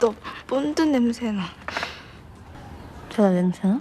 너 본드 냄새나. 제가 냄새나?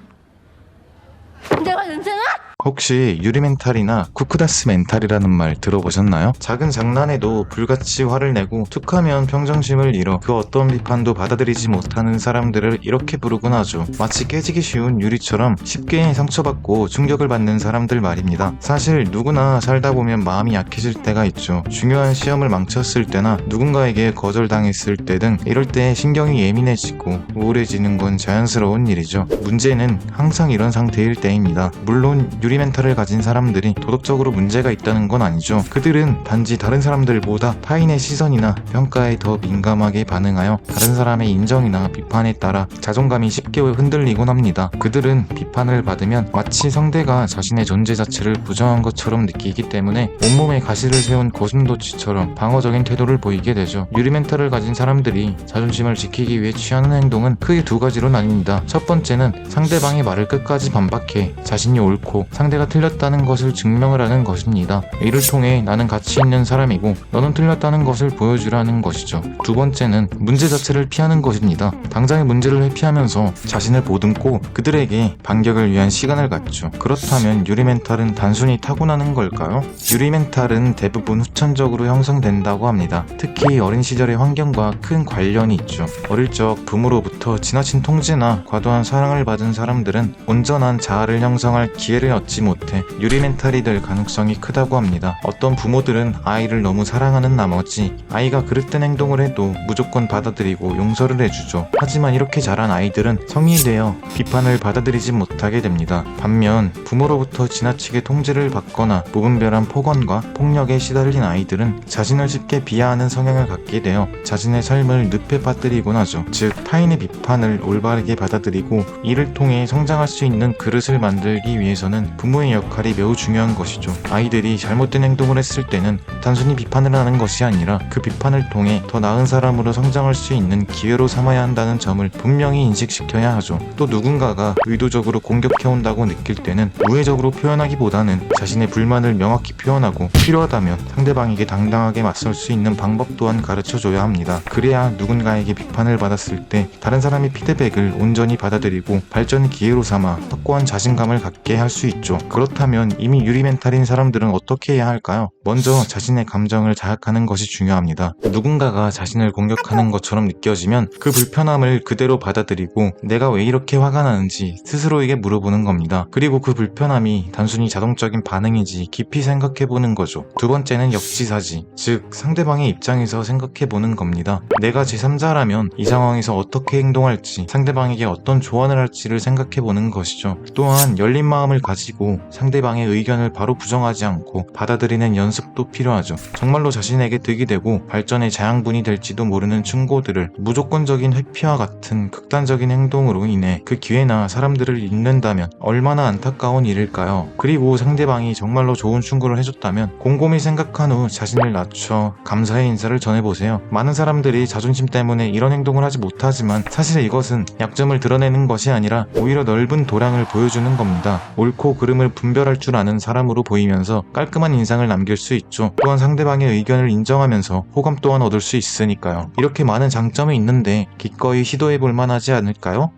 내가 냄새나? 혹시 유리 멘탈이나 쿠쿠다스 멘탈이라는 말 들어보셨나요? 작은 장난에도 불같이 화를 내고 툭하면 평정심을 잃어 그 어떤 비판도 받아들이지 못하는 사람들을 이렇게 부르곤 하죠. 마치 깨지기 쉬운 유리처럼 쉽게 상처받고 충격을 받는 사람들 말입니다. 사실 누구나 살다 보면 마음이 약해질 때가 있죠. 중요한 시험을 망쳤을 때나 누군가에게 거절당했을 때 등 이럴 때 신경이 예민해지고 우울해지는 건 자연스러운 일이죠. 문제는 항상 이런 상태일 때입니다. 물론 유리 멘탈을 가진 사람들이 도덕적으로 문제가 있다는 건 아니죠. 그들은 단지 다른 사람들보다 타인의 시선이나 평가에 더 민감하게 반응하여 다른 사람의 인정이나 비판에 따라 자존감이 쉽게 흔들리곤 합니다. 그들은 비판을 받으면 마치 상대가 자신의 존재 자체를 부정한 것처럼 느끼기 때문에 온몸에 가시를 세운 고슴도치처럼 방어적인 태도를 보이게 되죠. 유리 멘탈을 가진 사람들이 자존심을 지키기 위해 취하는 행동은 크게 두 가지로 나뉩니다. 첫 번째는 상대방의 말을 끝까지 반박해 자신이 옳고 상대가 틀렸다는 것을 증명을 하는 것입니다. 이를 통해 나는 가치 있는 사람이고 너는 틀렸다는 것을 보여주라는 것이죠. 두 번째는 문제 자체를 피하는 것입니다. 당장의 문제를 회피하면서 자신을 보듬고 그들에게 반격을 위한 시간을 갖죠. 그렇다면 유리 멘탈은 단순히 타고나는 걸까요? 유리 멘탈은 대부분 후천적으로 형성된다고 합니다. 특히 어린 시절의 환경과 큰 관련이 있죠. 어릴 적 부모로부터 지나친 통제나 과도한 사랑을 받은 사람들은 온전한 자아를 형성할 기회를 얻지 못해 유리 멘탈이 될 가능성이 크다고 합니다. 어떤 부모들은 아이를 너무 사랑하는 나머지 아이가 그릇된 행동을 해도 무조건 받아들이고 용서를 해주죠. 하지만 이렇게 자란 아이들은 성인이 되어 비판을 받아들이지 못하게 됩니다. 반면 부모로부터 지나치게 통제를 받거나 무분별한 폭언과 폭력에 시달린 아이들은 자신을 쉽게 비하하는 성향을 갖게 되어 자신의 삶을 늪에 빠뜨리곤 하죠. 즉 타인의 비판을 올바르게 받아들이고 이를 통해 성장할 수 있는 그릇을 만들기 위해서는 부모의 역할이 매우 중요한 것이죠. 아이들이 잘못된 행동을 했을 때는 단순히 비판을 하는 것이 아니라 그 비판을 통해 더 나은 사람으로 성장할 수 있는 기회로 삼아야 한다는 점을 분명히 인식시켜야 하죠. 또 누군가가 의도적으로 공격해온다고 느낄 때는 우회적으로 표현하기보다는 자신의 불만을 명확히 표현하고 필요하다면 상대방에게 당당하게 맞설 수 있는 방법 또한 가르쳐줘야 합니다. 그래야 누군가에게 비판을 받았을 때 다른 사람의 피드백을 온전히 받아들이고 발전의 기회로 삼아 확고한 자신감을 갖게 할 수 있죠. 그렇다면 이미 유리 멘탈인 사람들은 어떻게 해야 할까요? 먼저 자신의 감정을 자학하는 것이 중요합니다. 누군가가 자신을 공격하는 것처럼 느껴지면 그 불편함을 그대로 받아들이고 내가 왜 이렇게 화가 나는지 스스로에게 물어보는 겁니다. 그리고 그 불편함이 단순히 자동적인 반응이지 깊이 생각해보는 거죠. 두 번째는 역지사지, 즉 상대방의 입장에서 생각해보는 겁니다. 내가 제3자라면 이 상황에서 어떻게 행동할지, 상대방에게 어떤 조언을 할지를 생각해보는 것이죠. 또한 열린 마음을 가지고 상대방의 의견을 바로 부정하지 않고 받아들이는 연습도 필요하죠. 정말로 자신에게 득이 되고 발전의 자양분이 될지도 모르는 충고들을 무조건적인 회피와 같은 극단적인 행동으로 인해 그 기회나 사람들을 잃는다면 얼마나 안타까운 일일까요? 그리고 상대방이 정말로 좋은 충고를 해줬다면 곰곰이 생각한 후 자신을 낮춰 감사의 인사를 전해보세요. 많은 사람들이 자존심 때문에 이런 행동을 하지 못하지만 사실 이것은 약점을 드러내는 것이 아니라 오히려 넓은 도량을 보여주는 겁니다. 옳고 그름을 분별할 줄 아는 사람으로 보이면서 깔끔한 인상을 남길 수 있죠. 또한 상대방의 의견을 인정하면서 호감 또한 얻을 수 있으니까요. 이렇게 많은 장점이 있는데 기꺼이 시도해볼 만하지 않을까요?